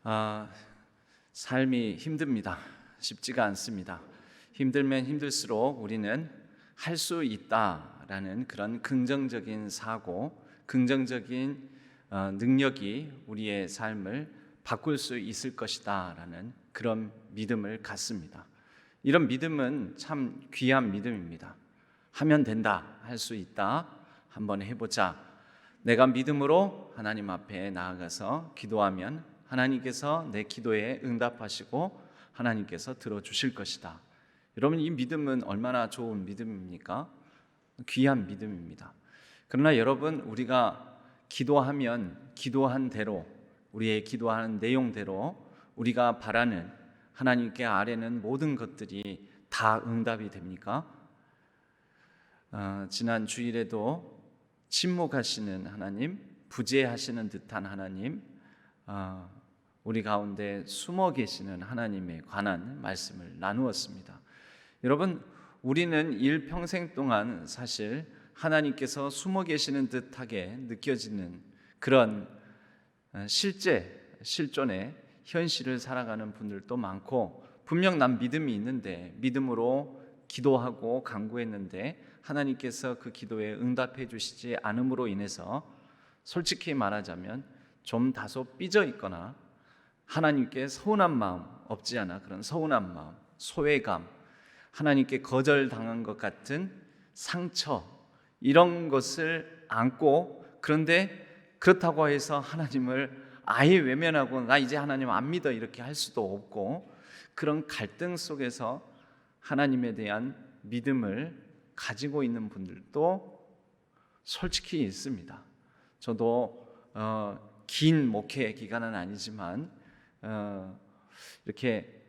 아, 삶이 힘듭니다. 쉽지가 않습니다. 힘들면 힘들수록 우리는 할 수 있다라는 그런 긍정적인 사고, 긍정적인 능력이 우리의 삶을 바꿀 수 있을 것이다라는 그런 믿음을 갖습니다. 이런 믿음은 참 귀한 믿음입니다. 하면 된다, 할 수 있다, 한번 해보자. 내가 믿음으로 하나님 앞에 나아가서 기도하면 하나님께서 내 기도에 응답하시고 하나님께서 들어주실 것이다. 여러분, 이 믿음은 얼마나 좋은 믿음입니까? 귀한 믿음입니다. 그러나 여러분, 우리가 기도하면 기도한 대로, 우리의 기도하는 내용대로 우리가 바라는 하나님께 아뢰는 모든 것들이 다 응답이 됩니까? 지난 주일에도 침묵하시는 하나님, 부재하시는 듯한 하나님, 우리 가운데 숨어 계시는 하나님에 관한 말씀을 나누었습니다. 여러분, 우리는 일평생 동안 사실 하나님께서 숨어 계시는 듯하게 느껴지는 그런 실존의 현실을 살아가는 분들도 많고, 분명 난 믿음이 있는데 믿음으로 기도하고 간구했는데 하나님께서 그 기도에 응답해 주시지 않음으로 인해서 솔직히 말하자면 좀 다소 삐져 있거나 하나님께 서운한 마음 없지 않아 그런 서운한 마음, 소외감, 하나님께 거절당한 것 같은 상처, 이런 것을 안고, 그런데 그렇다고 해서 하나님을 아예 외면하고 나 이제 하나님 안 믿어 이렇게 할 수도 없고, 그런 갈등 속에서 하나님에 대한 믿음을 가지고 있는 분들도 솔직히 있습니다. 저도 긴 목회 기간은 아니지만 이렇게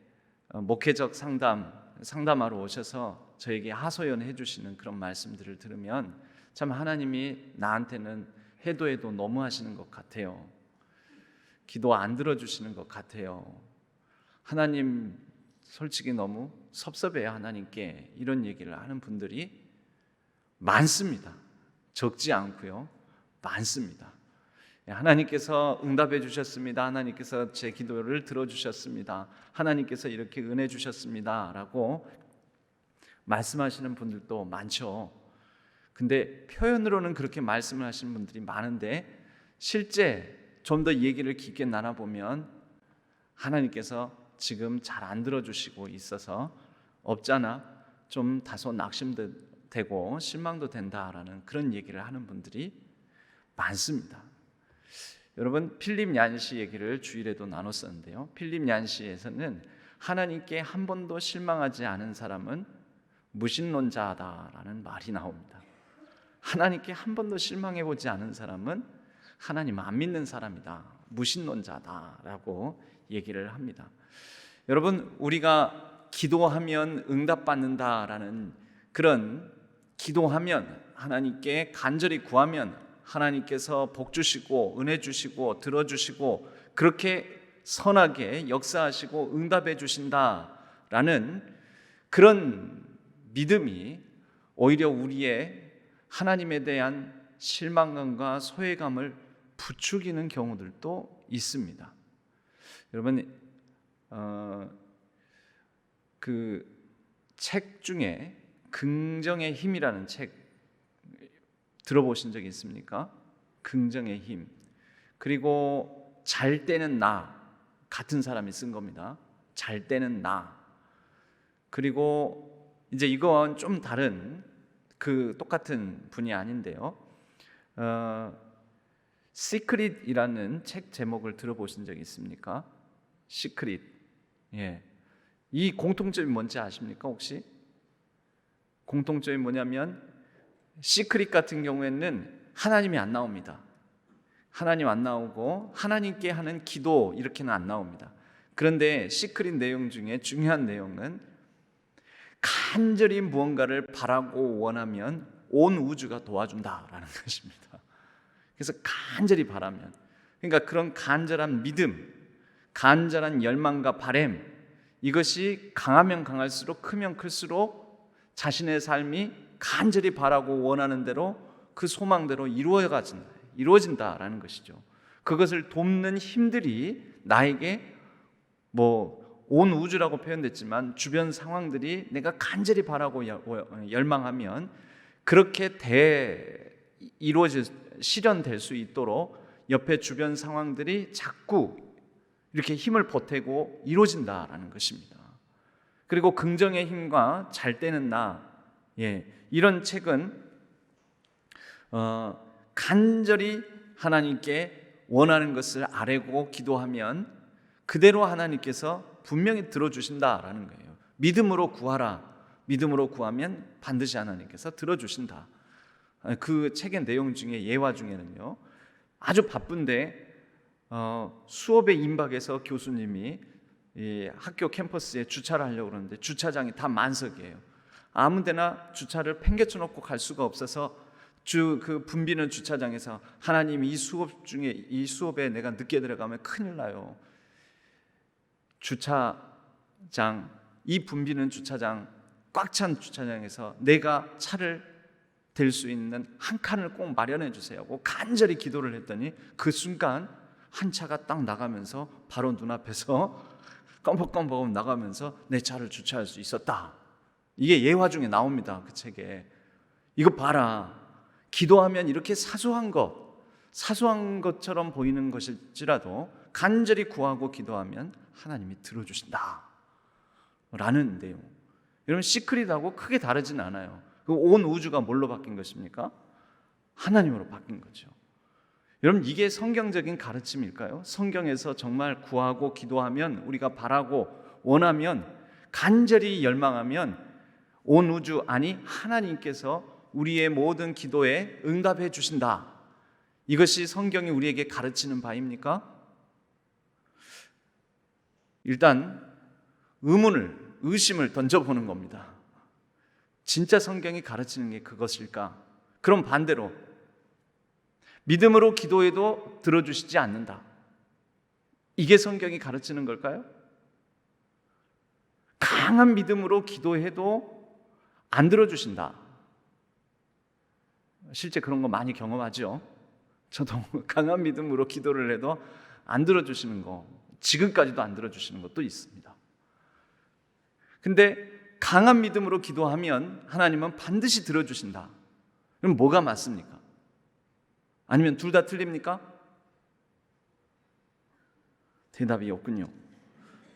목회적 상담하러 오셔서 저에게 하소연해 주시는 그런 말씀들을 들으면 참 하나님이 나한테는 해도 너무 하시는 것 같아요. 기도 안 들어주시는 것 같아요. 하나님 솔직히 너무 섭섭해요, 하나님께. 이런 얘기를 하는 분들이 많습니다. 적지 않고요, 많습니다. 하나님께서 응답해 주셨습니다. 하나님께서 제 기도를 들어주셨습니다. 하나님께서 이렇게 은혜 주셨습니다 라고 말씀하시는 분들도 많죠. 근데 표현으로는 그렇게 말씀을 하시는 분들이 많은데 실제 좀 더 얘기를 깊게 나눠보면 하나님께서 지금 잘 안 들어주시고 있어서 없잖아 좀 다소 낙심도 되고 실망도 된다라는 그런 얘기를 하는 분들이 많습니다. 여러분, 필립 얀시 얘기를 주일에도 나눴었는데요, 필립 얀시에서는 하나님께 한 번도 실망하지 않은 사람은 무신론자다라는 말이 나옵니다. 하나님께 한 번도 실망해보지 않은 사람은 하나님 안 믿는 사람이다, 무신론자다라고 얘기를 합니다. 여러분, 우리가 기도하면 응답받는다라는 그런, 기도하면 하나님께 간절히 구하면 하나님께서 복 주시고 은혜 주시고 들어주시고 그렇게 선하게 역사하시고 응답해 주신다라는 그런 믿음이 오히려 우리의 하나님에 대한 실망감과 소외감을 부추기는 경우들도 있습니다. 여러분, 그 책 중에 긍정의 힘이라는 책 들어보신 적 있습니까? 긍정의 힘. 그리고 잘 때는 나, 같은 사람이 쓴 겁니다. 잘 때는 나. 그리고 이제 이건 좀 다른, 그 똑같은 분이 아닌데요, 시크릿이라는 책 제목을 들어보신 적 있습니까? 시크릿. 예. 이 공통점이 뭔지 아십니까 혹시? 공통점이 뭐냐면 시크릿 같은 경우에는 하나님이 안 나옵니다. 하나님 안 나오고 하나님께 하는 기도 이렇게는 안 나옵니다. 그런데 시크릿 내용 중에 중요한 내용은 간절히 무언가를 바라고 원하면 온 우주가 도와준다라는 것입니다. 그래서 간절히 바라면, 그러니까 그런 간절한 믿음, 간절한 열망과 바람, 이것이 강하면 강할수록 크면 클수록 자신의 삶이 간절히 바라고 원하는 대로 그 소망대로 이루어진다라는 것이죠. 그것을 돕는 힘들이 나에게 온 우주라고 표현됐지만 주변 상황들이 내가 간절히 바라고 열망하면 그렇게 실현될 수 있도록 옆에 주변 상황들이 자꾸 이렇게 힘을 보태고 이루어진다라는 것입니다. 그리고 긍정의 힘과 잘 되는 나, 이런 책은 간절히 하나님께 원하는 것을 아뢰고 기도하면 그대로 하나님께서 분명히 들어주신다라는 거예요. 믿음으로 구하라. 믿음으로 구하면 반드시 하나님께서 들어주신다. 그 책의 내용 중에 예화 중에는요, 아주 바쁜데 수업에 임박해서 교수님이 이 학교 캠퍼스에 주차를 하려고 그러는데 주차장이 다 만석이에요. 아무데나 주차를 팽개쳐 놓고 갈 수가 없어서 그 붐비는 주차장에서 하나님, 이 수업에 내가 늦게 들어가면 큰일 나요. 주차장, 이 붐비는 주차장, 꽉 찬 주차장에서 내가 차를 댈 수 있는 한 칸을 꼭 마련해 주세요 하고 간절히 기도를 했더니 그 순간 한 차가 딱 나가면서 바로 눈앞에서 껌벅껌벅 나가면서 내 차를 주차할 수 있었다. 이게 예화 중에 나옵니다. 그 책에. 이거 봐라. 기도하면 이렇게 사소한 것처럼 보이는 것일지라도 간절히 구하고 기도하면 하나님이 들어주신다 라는 내용. 여러분, 시크릿하고 크게 다르진 않아요. 온 우주가 뭘로 바뀐 것입니까? 하나님으로 바뀐 거죠. 여러분, 이게 성경적인 가르침일까요? 성경에서 정말 구하고 기도하면, 우리가 바라고 원하면, 간절히 열망하면 온 우주, 아니 하나님께서 우리의 모든 기도에 응답해 주신다. 이것이 성경이 우리에게 가르치는 바입니까? 일단 의심을 던져보는 겁니다. 진짜 성경이 가르치는 게 그것일까? 그럼 반대로 믿음으로 기도해도 들어주시지 않는다. 이게 성경이 가르치는 걸까요? 강한 믿음으로 기도해도 안 들어주신다. 실제 그런 거 많이 경험하죠. 저도 강한 믿음으로 기도를 해도 안 들어주시는 거, 지금까지도 안 들어주시는 것도 있습니다. 근데 강한 믿음으로 기도하면 하나님은 반드시 들어주신다. 그럼 뭐가 맞습니까? 아니면 둘 다 틀립니까? 대답이 없군요.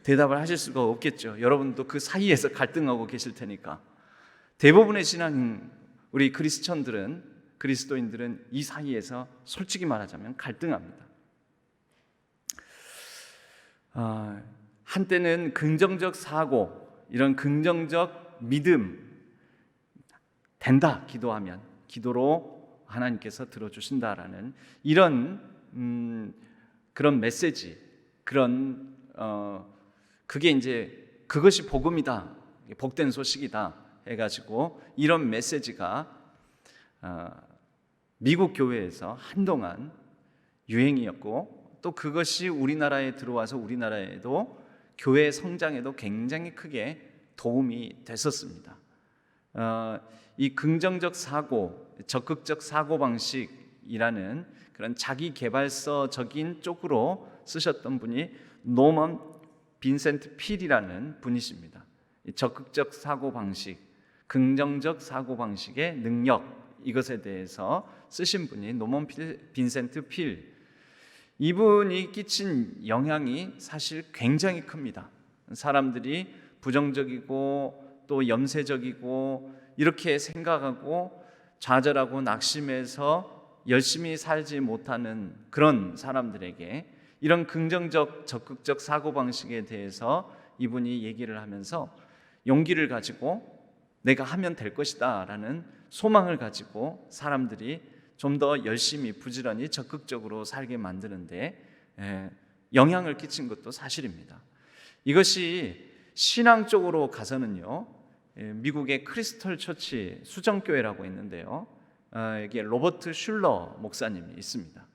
대답을 하실 수가 없겠죠. 여러분도 그 사이에서 갈등하고 계실 테니까. 대부분의 우리 그리스도인들은 이 사이에서 솔직히 말하자면 갈등합니다. 한때는 긍정적 사고, 이런 긍정적 믿음, 된다 기도하면, 기도로 하나님께서 들어주신다라는 이런 그런 메시지, 그게 이제 그것이 복음이다, 복된 소식이다 해가지고 이런 메시지가 미국 교회에서 한동안 유행이었고, 또 그것이 우리나라에 들어와서 우리나라에도 교회 성장에도 굉장히 크게 도움이 됐었습니다. 이 긍정적 사고, 적극적 사고방식이라는 그런 자기 개발서적인 쪽으로 쓰셨던 분이 노먼 빈센트 필이라는 분이십니다. 적극적 사고방식, 긍정적 사고방식의 능력, 이것에 대해서 쓰신 분이 노먼 빈센트 필. 이분이 끼친 영향이 사실 굉장히 큽니다. 사람들이 부정적이고 또 염세적이고 이렇게 생각하고 좌절하고 낙심해서 열심히 살지 못하는 그런 사람들에게 이런 긍정적 적극적 사고방식에 대해서 이분이 얘기를 하면서 용기를 가지고 내가 하면 될 것이다 라는 소망을 가지고 사람들이 좀 더 열심히 부지런히 적극적으로 살게 만드는데 영향을 끼친 것도 사실입니다. 이것이 신앙 쪽으로 가서는요, 미국의 크리스털 처치 수정교회라고 있는데요, 여기에 로버트 슐러 목사님이 있습니다.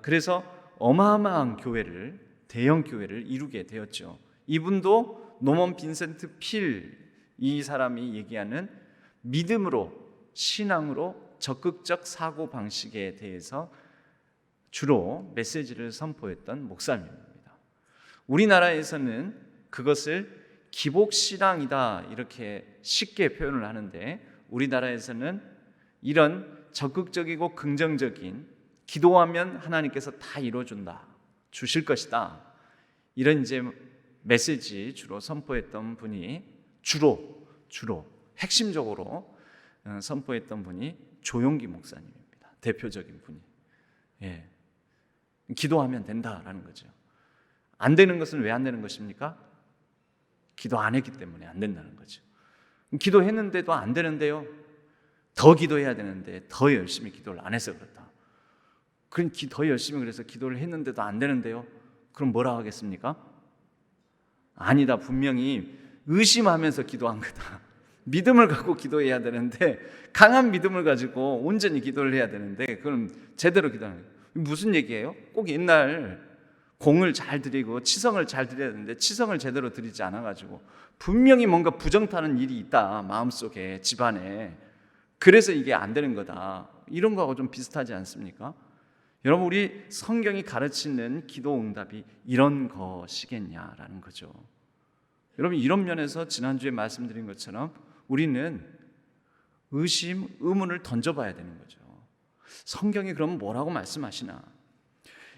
그래서 어마어마한 대형 교회를 이루게 되었죠. 이분도 노먼 빈센트 필, 이 사람이 얘기하는 믿음으로, 신앙으로 적극적 사고 방식에 대해서 주로 메시지를 선포했던 목사님입니다. 우리나라에서는 그것을 기복신앙이다 이렇게 쉽게 표현을 하는데, 우리나라에서는 이런 적극적이고 긍정적인, 기도하면 하나님께서 다 이루어준다, 주실 것이다, 이런 이제 메시지 주로 선포했던 분이 주로 핵심적으로 선포했던 분이 조용기 목사님입니다. 대표적인 분이. 기도하면 된다라는 거죠. 안 되는 것은 왜 안 되는 것입니까? 기도 안 했기 때문에 안 된다는 거죠. 기도했는데도 안 되는데요, 더 기도해야 되는데 더 열심히 기도를 안 해서 그렇다. 그럼 더 열심히 그래서 기도를 했는데도 안 되는데요, 그럼 뭐라 하겠습니까? 아니다, 분명히 의심하면서 기도한 거다. 믿음을 갖고 기도해야 되는데, 강한 믿음을 가지고 온전히 기도를 해야 되는데, 그럼 제대로 기도하는 거예요. 무슨 얘기예요? 꼭 옛날 공을 잘 드리고 치성을 잘 드려야 되는데 치성을 제대로 드리지 않아가지고 분명히 뭔가 부정타는 일이 있다, 마음속에, 집안에. 그래서 이게 안 되는 거다. 이런 거하고 좀 비슷하지 않습니까? 여러분, 우리 성경이 가르치는 기도 응답이 이런 것이겠냐라는 거죠. 여러분, 이런 면에서 지난주에 말씀드린 것처럼 우리는 의심, 의문을 던져봐야 되는 거죠. 성경이 그럼 뭐라고 말씀하시나?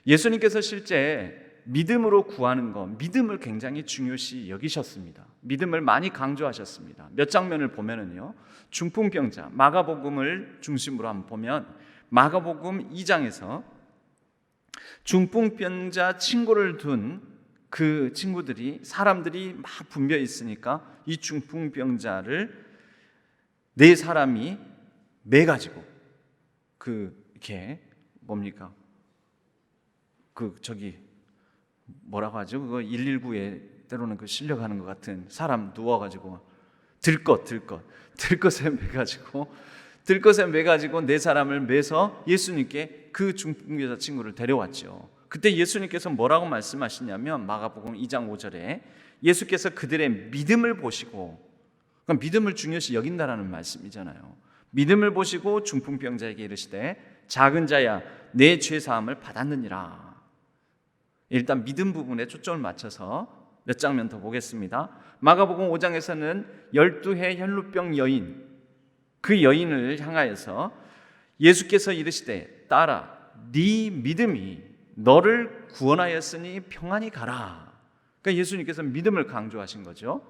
예수님께서 실제 믿음으로 구하는 것, 믿음을 굉장히 중요시 여기셨습니다. 믿음을 많이 강조하셨습니다. 몇 장면을 보면은요, 중풍병자, 마가복음을 중심으로 한번 보면 마가복음 2장에서 중풍병자 친구를 둔 그 친구들이, 사람들이 막 붐벼 있으니까 이 중풍병자를 네 사람이 매가지고 이렇게 뭡니까? 뭐라고 하죠? 그거 119에 때로는 실려가는 것 같은 사람 누워가지고 들것에 매가지고 네 사람을 매서 예수님께 그 중풍병자 친구를 데려왔죠. 그때 예수님께서 뭐라고 말씀하시냐면 마가복음 2장 5절에 예수께서 그들의 믿음을 보시고, 그러니까 믿음을 중요시 여긴다라는 말씀이잖아요. 믿음을 보시고 중풍병자에게 이르시되 작은 자야, 내 죄 사함을 받았느니라. 일단 믿음 부분에 초점을 맞춰서 몇 장면 더 보겠습니다. 마가복음 5장에서는 12해 혈루병 여인, 그 여인을 향하여서 예수께서 이르시되 딸아, 네 믿음이 너를 구원하였으니 평안히 가라. 그러니까 예수님께서 믿음을 강조하신 거죠.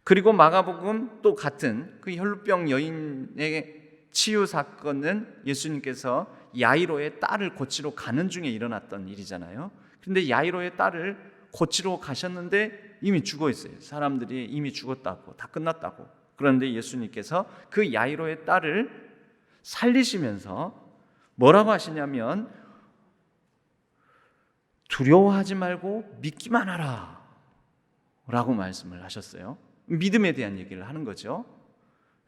그리고 마가복음 또 같은 그 혈루병 여인의 치유 사건은 예수님께서 야이로의 딸을 고치러 가는 중에 일어났던 일이잖아요. 그런데 야이로의 딸을 고치러 가셨는데 이미 죽어 있어요. 사람들이 이미 죽었다고, 다 끝났다고. 그런데 예수님께서 그 야이로의 딸을 살리시면서 뭐라고 하시냐면 두려워하지 말고 믿기만 하라 라고 말씀을 하셨어요. 믿음에 대한 얘기를 하는 거죠.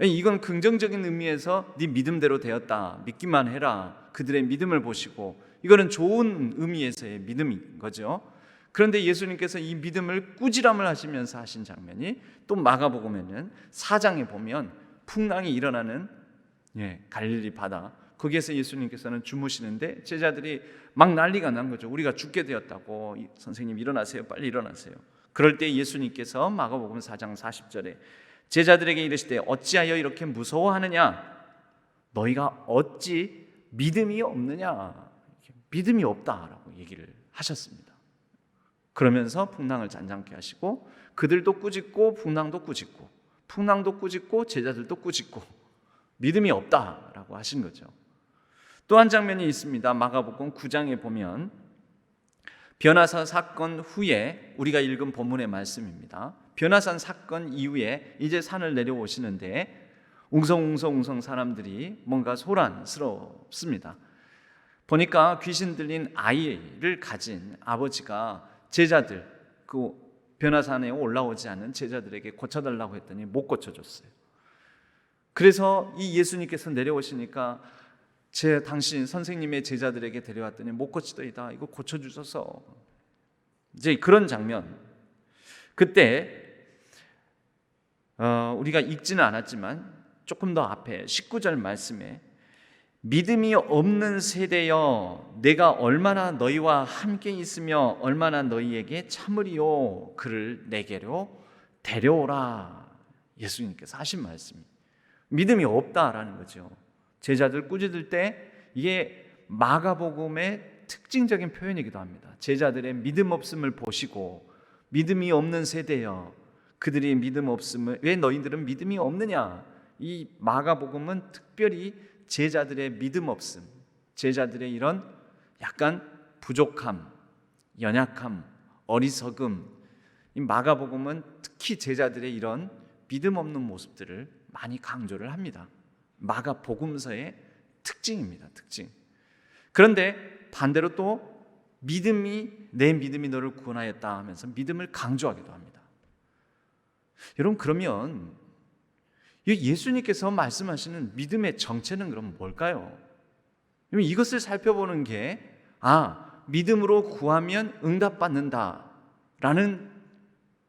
이건 긍정적인 의미에서 네 믿음대로 되었다, 믿기만 해라, 그들의 믿음을 보시고, 이거는 좋은 의미에서의 믿음인 거죠. 그런데 예수님께서 이 믿음을 꾸지람을 하시면서 하신 장면이 또 마가복음에는 4장에 보면 풍랑이 일어나는 갈릴리 바다, 거기에서 예수님께서는 주무시는데 제자들이 막 난리가 난 거죠. 우리가 죽게 되었다고, 선생님 일어나세요, 빨리 일어나세요. 그럴 때 예수님께서 마가복음 4장 40절에 제자들에게 이르시되 어찌하여 이렇게 무서워하느냐, 너희가 어찌 믿음이 없느냐, 믿음이 없다라고 얘기를 하셨습니다. 그러면서 풍랑을 잔잔케 하시고 그들도 꾸짖고 풍랑도 꾸짖고 제자들도 꾸짖고 믿음이 없다라고 하신 거죠. 또 한 장면이 있습니다. 마가복음 9장에 보면 변화산 사건 후에, 우리가 읽은 본문의 말씀입니다. 변화산 사건 이후에 이제 산을 내려오시는데 웅성웅성 사람들이 뭔가 소란스럽습니다. 보니까 귀신 들린 아이를 가진 아버지가 제자들, 그 변화산에 올라오지 않은 제자들에게 고쳐달라고 했더니 못 고쳐줬어요. 그래서 이 예수님께서 내려오시니까 당신 선생님의 제자들에게 데려왔더니 못 고치더이다, 이거 고쳐주셔서. 이제 그런 장면, 그때 우리가 읽지는 않았지만 조금 더 앞에 19절 말씀에 믿음이 없는 세대여, 내가 얼마나 너희와 함께 있으며 얼마나 너희에게 참으리요. 그를 내게로 데려오라. 예수님께서 하신 말씀이 믿음이 없다라는 거죠. 제자들 꾸짖을 때 이게 마가복음의 특징적인 표현이기도 합니다. 제자들의 믿음 없음을 보시고 믿음이 없는 세대여, 그들이 믿음 없음을, 왜 너희들은 믿음이 없느냐. 이 마가복음은 특별히 제자들의 믿음 없음, 제자들의 이런 약간 부족함, 연약함, 어리석음, 이 마가복음은 특히 제자들의 이런 믿음 없는 모습들을 많이 강조를 합니다. 마가복음서의 특징입니다. 특징. 그런데 반대로 또 내 믿음이 너를 구원하였다 하면서 믿음을 강조하기도 합니다. 여러분, 그러면 예수님께서 말씀하시는 믿음의 정체는 그럼 뭘까요? 이것을 살펴보는 게 믿음으로 구하면 응답받는다라는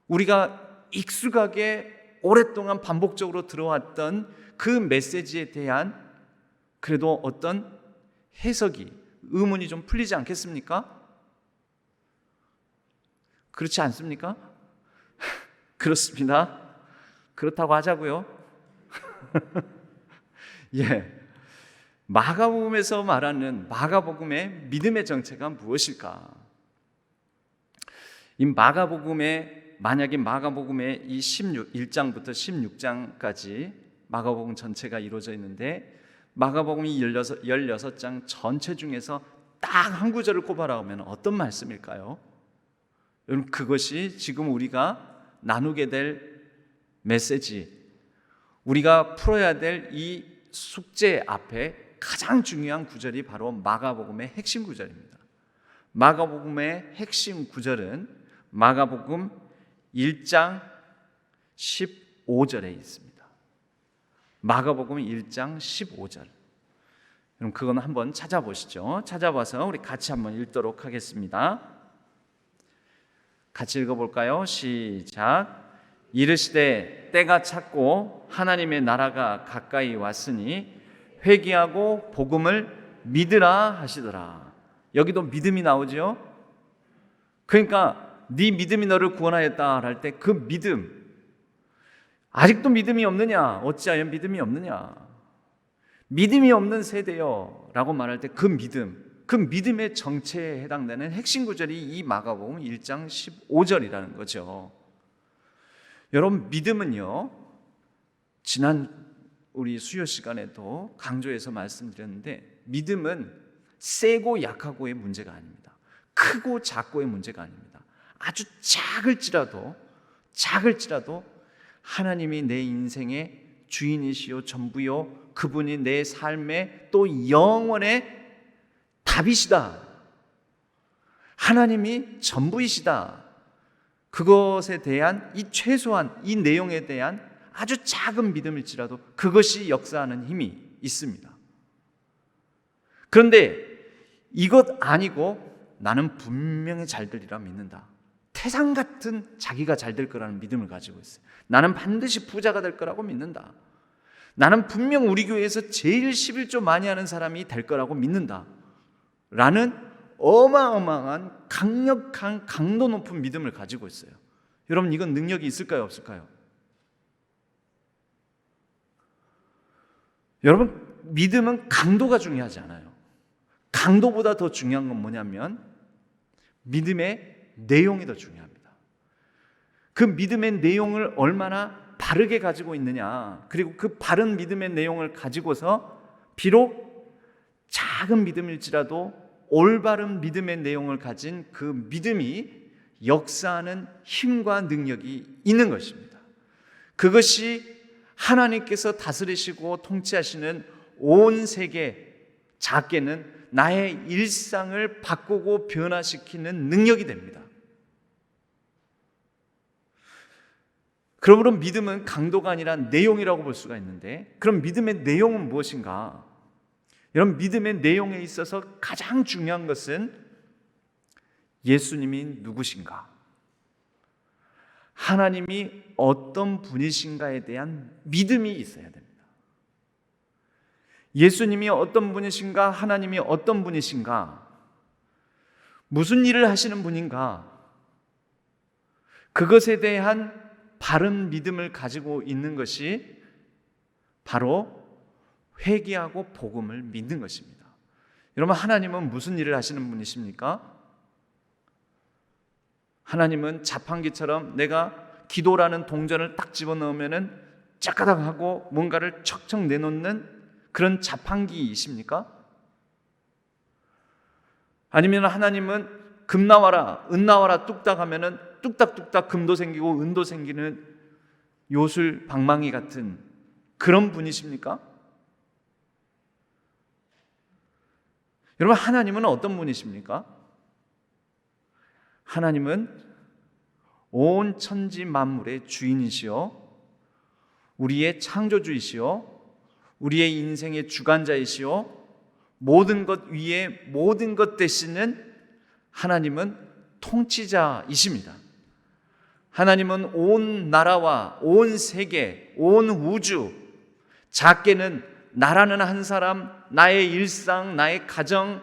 우리가 익숙하게 오랫동안 반복적으로 들어왔던 그 메시지에 대한 그래도 어떤 해석이, 의문이 좀 풀리지 않겠습니까? 그렇지 않습니까? 그렇습니다. 그렇다고 하자고요. 예, 마가복음에서 말하는 마가복음의 믿음의 정체가 무엇일까? 이 마가복음의, 만약에 마가복음의 이 1장부터 16장까지 마가복음 전체가 이루어져 있는데 마가복음이 16장 전체 중에서 딱 한 구절을 꼽아라오면 어떤 말씀일까요? 여러분, 그것이 지금 우리가 나누게 될 메시지, 우리가 풀어야 될 이 숙제 앞에 가장 중요한 구절이 바로 마가복음의 핵심 구절입니다. 마가복음의 핵심 구절은 마가복음 1장 15절에 있습니다. 마가복음 1장 15절. 그럼 그건 한번 찾아보시죠. 찾아봐서 우리 같이 한번 읽도록 하겠습니다. 같이 읽어볼까요? 시작. 이르시되 때가 찼고 하나님의 나라가 가까이 왔으니 회개하고 복음을 믿으라 하시더라. 여기도 믿음이 나오죠. 그러니까 네 믿음이 너를 구원하였다 할 때 그 믿음, 아직도 믿음이 없느냐? 어찌하여 믿음이 없느냐? 믿음이 없는 세대여 라고 말할 때 그 믿음, 그 믿음의 정체에 해당되는 핵심 구절이 이 마가복음 1장 15절이라는 거죠. 여러분, 믿음은요, 지난 우리 수요 시간에도 강조해서 말씀드렸는데 믿음은 세고 약하고의 문제가 아닙니다. 크고 작고의 문제가 아닙니다. 아주 작을지라도 하나님이 내 인생의 주인이시요 전부요, 그분이 내 삶의 또 영원의 답이시다, 하나님이 전부이시다, 그것에 대한 이 최소한 이 내용에 대한 아주 작은 믿음일지라도 그것이 역사하는 힘이 있습니다. 그런데 이것 아니고 나는 분명히 잘 되리라 믿는다, 태산 같은 자기가 잘 될 거라는 믿음을 가지고 있어요. 나는 반드시 부자가 될 거라고 믿는다, 나는 분명 우리 교회에서 제일 11조 많이 하는 사람이 될 거라고 믿는다 라는 어마어마한 강력한 강도 높은 믿음을 가지고 있어요. 여러분, 이건 능력이 있을까요, 없을까요? 여러분, 믿음은 강도가 중요하지 않아요. 강도보다 더 중요한 건 뭐냐면 믿음의 내용이 더 중요합니다. 그 믿음의 내용을 얼마나 바르게 가지고 있느냐, 그리고 그 바른 믿음의 내용을 가지고서 비록 작은 믿음일지라도 올바른 믿음의 내용을 가진 그 믿음이 역사하는 힘과 능력이 있는 것입니다. 그것이 하나님께서 다스리시고 통치하시는 온 세계, 작게는 나의 일상을 바꾸고 변화시키는 능력이 됩니다. 그러므로 믿음은 강도가 아니라 내용이라고 볼 수가 있는데, 그럼 믿음의 내용은 무엇인가? 여러분, 믿음의 내용에 있어서 가장 중요한 것은 예수님이 누구신가, 하나님이 어떤 분이신가에 대한 믿음이 있어야 됩니다. 예수님이 어떤 분이신가? 하나님이 어떤 분이신가? 무슨 일을 하시는 분인가? 그것에 대한 바른 믿음을 가지고 있는 것이 바로 회개하고 복음을 믿는 것입니다. 여러분, 하나님은 무슨 일을 하시는 분이십니까? 하나님은 자판기처럼 내가 기도라는 동전을 딱 집어넣으면은 짜까닥 하고 뭔가를 척척 내놓는 그런 자판기이십니까? 아니면 하나님은 금 나와라, 은 나와라 뚝딱 하면은 뚝딱뚝딱 금도 생기고 은도 생기는 요술 방망이 같은 그런 분이십니까? 여러분, 하나님은 어떤 분이십니까? 하나님은 온 천지 만물의 주인이시요, 우리의 창조주이시요, 우리의 인생의 주관자이시요, 모든 것 위에 모든 것 되시는 하나님은 통치자이십니다. 하나님은 온 나라와 온 세계, 온 우주, 작게는 나라는 한 사람, 나의 일상, 나의 가정,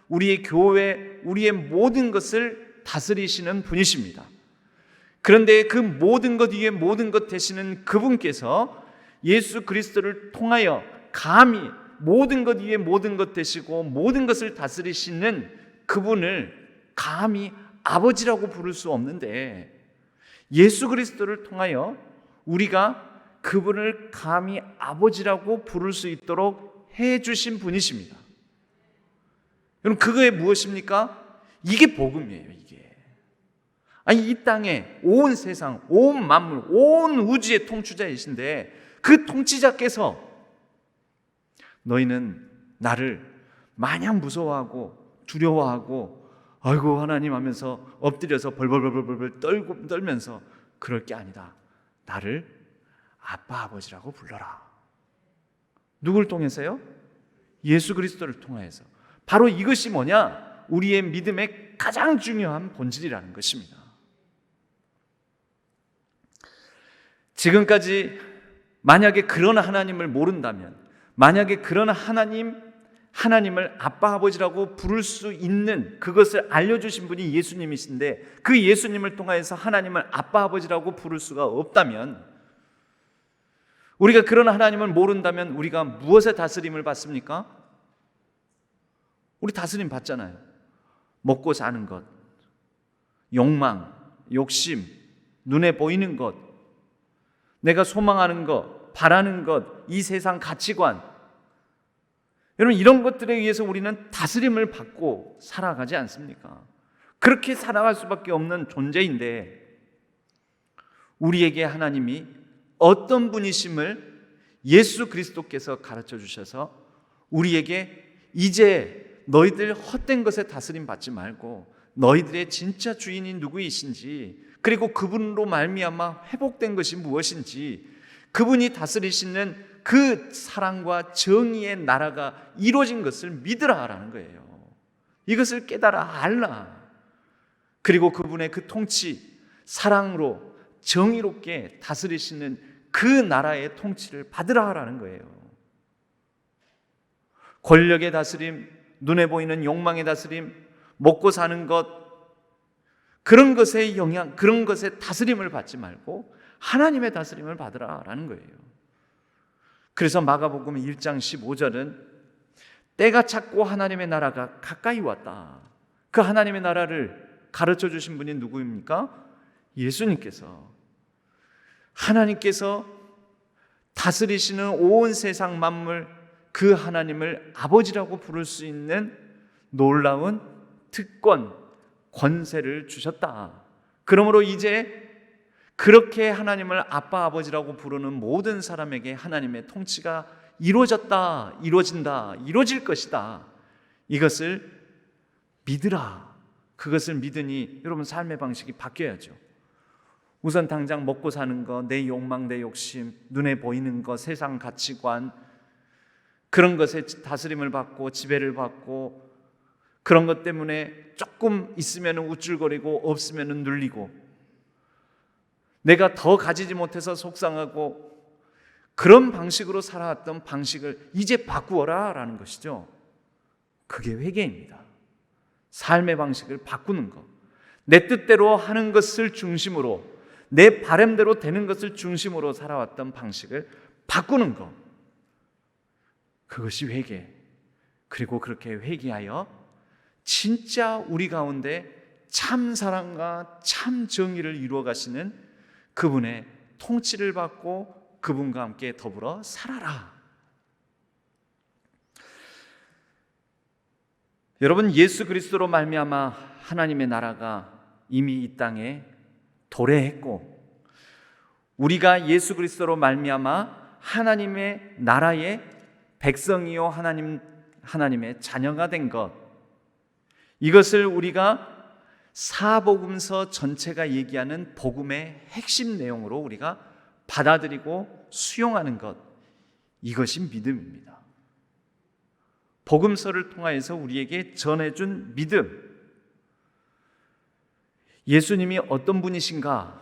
우리의 교회, 우리의 모든 것을 다스리시는 분이십니다. 그런데 그 모든 것 위에 모든 것 되시는 그분께서 예수 그리스도를 통하여 감히 모든 것 위에 모든 것 되시고 모든 것을 다스리시는 그분을 감히 아버지라고 부를 수 없는데, 예수 그리스도를 통하여 우리가 그분을 감히 아버지라고 부를 수 있도록 해주신 분이십니다. 여러분, 그거에 무엇입니까? 이게 복음이에요. 이게 아니, 이 땅에 온 세상, 온 만물, 온 우주의 통치자이신데 그 통치자께서 너희는 나를 마냥 무서워하고 두려워하고 아이고 하나님 하면서 엎드려서 벌벌벌벌 떨면서 그럴 게 아니다. 나를 아빠 아버지라고 불러라. 누굴 통해서요? 예수 그리스도를 통해서. 바로 이것이 뭐냐? 우리의 믿음의 가장 중요한 본질이라는 것입니다. 지금까지 만약에 그런 하나님을 모른다면, 만약에 그런 하나님을 아빠 아버지라고 부를 수 있는 그것을 알려주신 분이 예수님이신데, 그 예수님을 통해서 하나님을 아빠 아버지라고 부를 수가 없다면, 우리가 그런 하나님을 모른다면 우리가 무엇의 다스림을 받습니까? 우리 다스림 받잖아요. 먹고 사는 것, 욕망, 욕심, 눈에 보이는 것, 내가 소망하는 것, 바라는 것, 이 세상 가치관, 여러분, 이런 것들에 의해서 우리는 다스림을 받고 살아가지 않습니까? 그렇게 살아갈 수밖에 없는 존재인데, 우리에게 하나님이 어떤 분이심을 예수 그리스도께서 가르쳐 주셔서 우리에게 이제 너희들 헛된 것에 다스림 받지 말고 너희들의 진짜 주인이 누구이신지, 그리고 그분으로 말미암아 회복된 것이 무엇인지, 그분이 다스리시는 그 사랑과 정의의 나라가 이루어진 것을 믿으라라는 거예요. 이것을 깨달아 알라. 그리고 그분의 그 통치, 사랑으로 정의롭게 다스리시는 그 나라의 통치를 받으라라는 거예요. 권력의 다스림, 눈에 보이는 욕망의 다스림, 먹고 사는 것, 그런 것의 영향, 그런 것의 다스림을 받지 말고 하나님의 다스림을 받으라라는 거예요. 그래서 마가복음 1장 15절은 때가 찼고 하나님의 나라가 가까이 왔다. 그 하나님의 나라를 가르쳐 주신 분이 누구입니까? 예수님께서. 하나님께서 다스리시는 온 세상 만물, 그 하나님을 아버지라고 부를 수 있는 놀라운 특권, 권세를 주셨다. 그러므로 이제 그렇게 하나님을 아빠 아버지라고 부르는 모든 사람에게 하나님의 통치가 이루어졌다, 이루어진다, 이루어질 것이다. 이것을 믿으라. 그것을 믿으니 여러분 삶의 방식이 바뀌어야죠. 우선 당장 먹고 사는 거, 내 욕망, 내 욕심, 눈에 보이는 거, 세상 가치관, 그런 것에 다스림을 받고 지배를 받고, 그런 것 때문에 조금 있으면 우쭐거리고 없으면 눌리고, 내가 더 가지지 못해서 속상하고, 그런 방식으로 살아왔던 방식을 이제 바꾸어라 라는 것이죠. 그게 회개입니다. 삶의 방식을 바꾸는 것, 내 뜻대로 하는 것을 중심으로, 내 바람대로 되는 것을 중심으로 살아왔던 방식을 바꾸는 것, 그것이 회개. 그리고 그렇게 회개하여 진짜 우리 가운데 참 사랑과 참 정의를 이루어 가시는 그분의 통치를 받고 그분과 함께 더불어 살아라. 여러분, 예수 그리스도로 말미암아 하나님의 나라가 이미 이 땅에 도래했고, 우리가 예수 그리스도로 말미암아 하나님의 나라의 백성이요 하나님의 자녀가 된 것, 이것을 우리가 사복음서 전체가 얘기하는 복음의 핵심 내용으로 우리가 받아들이고 수용하는 것, 이것이 믿음입니다. 복음서를 통하여서 우리에게 전해준 믿음, 예수님이 어떤 분이신가?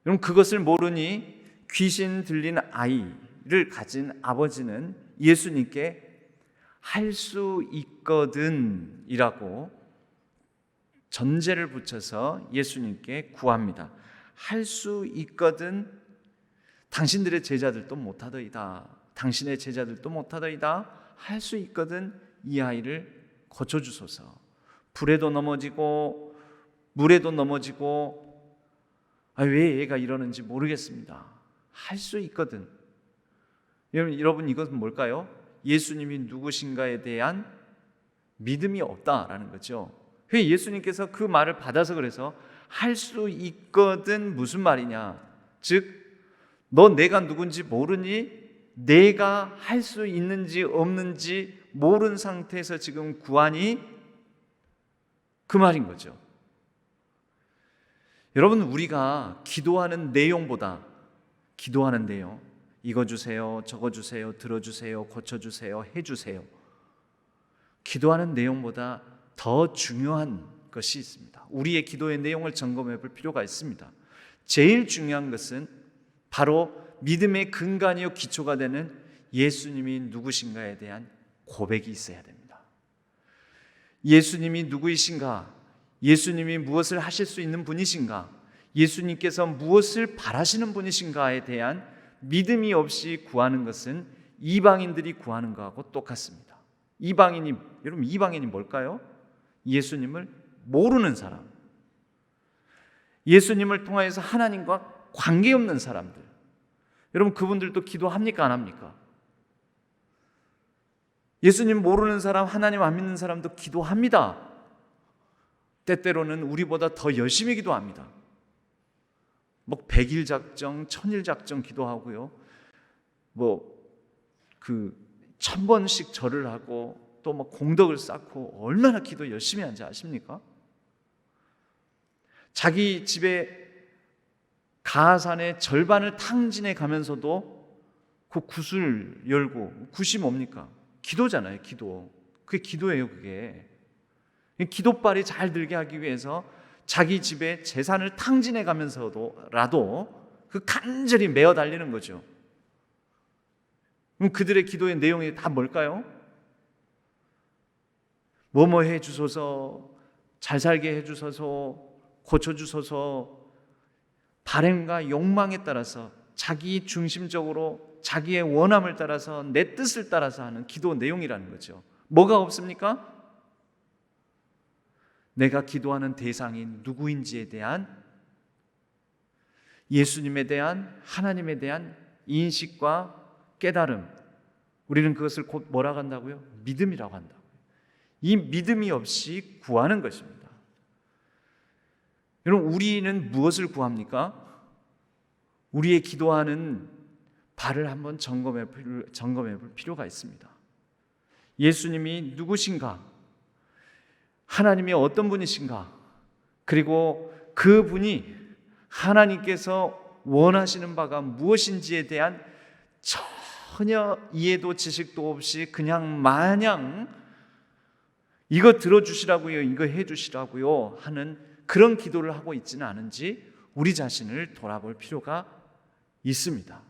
여러분, 그것을 모르니 귀신 들린 아이를 가진 아버지는 예수님께 할 수 있거든 이라고 전제를 붙여서 예수님께 구합니다. 할 수 있거든, 당신들의 제자들도 못하더이다. 당신의 제자들도 못하더이다. 할 수 있거든 이 아이를 고쳐주소서. 불에도 넘어지고 물에도 넘어지고, 왜 얘가 이러는지 모르겠습니다. 할 수 있거든. 여러분, 이것은 뭘까요? 예수님이 누구신가에 대한 믿음이 없다라는 거죠. 예수님께서 그 말을 받아서 그래서 할 수 있거든 무슨 말이냐? 즉, 너 내가 누군지 모르니 내가 할 수 있는지 없는지 모르는 상태에서 지금 구하니, 그 말인 거죠. 여러분, 우리가 기도하는 내용보다, 기도하는 내용, 이거 주세요, 저거 주세요, 들어주세요, 고쳐주세요, 해주세요, 기도하는 내용보다 더 중요한 것이 있습니다. 우리의 기도의 내용을 점검해 볼 필요가 있습니다. 제일 중요한 것은 바로 믿음의 근간이요 기초가 되는 예수님이 누구신가에 대한 고백이 있어야 됩니다. 예수님이 누구이신가? 예수님이 무엇을 하실 수 있는 분이신가? 예수님께서 무엇을 바라시는 분이신가에 대한 믿음이 없이 구하는 것은 이방인들이 구하는 것하고 똑같습니다. 여러분, 이방인이 뭘까요? 예수님을 모르는 사람, 예수님을 통해서 하나님과 관계없는 사람들. 여러분, 그분들도 기도합니까? 안 합니까? 예수님 모르는 사람, 하나님 안 믿는 사람도 기도합니다. 때때로는 우리보다 더 열심히 기도합니다. 100일 작정, 1000일 작정 기도하고요, 1000번씩 절을 하고 또 공덕을 쌓고 얼마나 기도 열심히 하는지 아십니까? 자기 집에 가산의 절반을 탕진해 가면서도 그 굿을 열고, 굿이 뭡니까? 기도잖아요. 기도. 그게 기도예요. 그게 기도빨이 잘 들게 하기 위해서 자기 집에 재산을 탕진해 가면서도라도 그 간절히 매어 달리는 거죠. 그럼 그들의 기도의 내용이 다 뭘까요? 뭐뭐 해주소서, 잘 살게 해주소서, 고쳐주소서, 바램과 욕망에 따라서 자기 중심적으로 자기의 원함을 따라서 내 뜻을 따라서 하는 기도 내용이라는 거죠. 뭐가 없습니까? 내가 기도하는 대상이 누구인지에 대한, 예수님에 대한, 하나님에 대한 인식과 깨달음, 우리는 그것을 곧 뭐라고 한다고요? 믿음이라고 한다고요. 이 믿음이 없이 구하는 것입니다. 여러분, 우리는 무엇을 구합니까? 우리의 기도하는 발을 한번 점검해 볼 필요가 있습니다. 예수님이 누구신가? 하나님이 어떤 분이신가? 그리고 그분이 하나님께서 원하시는 바가 무엇인지에 대한 전혀 이해도 지식도 없이 그냥 마냥 이거 들어주시라고요, 이거 해주시라고요 하는 그런 기도를 하고 있지는 않은지 우리 자신을 돌아볼 필요가 있습니다.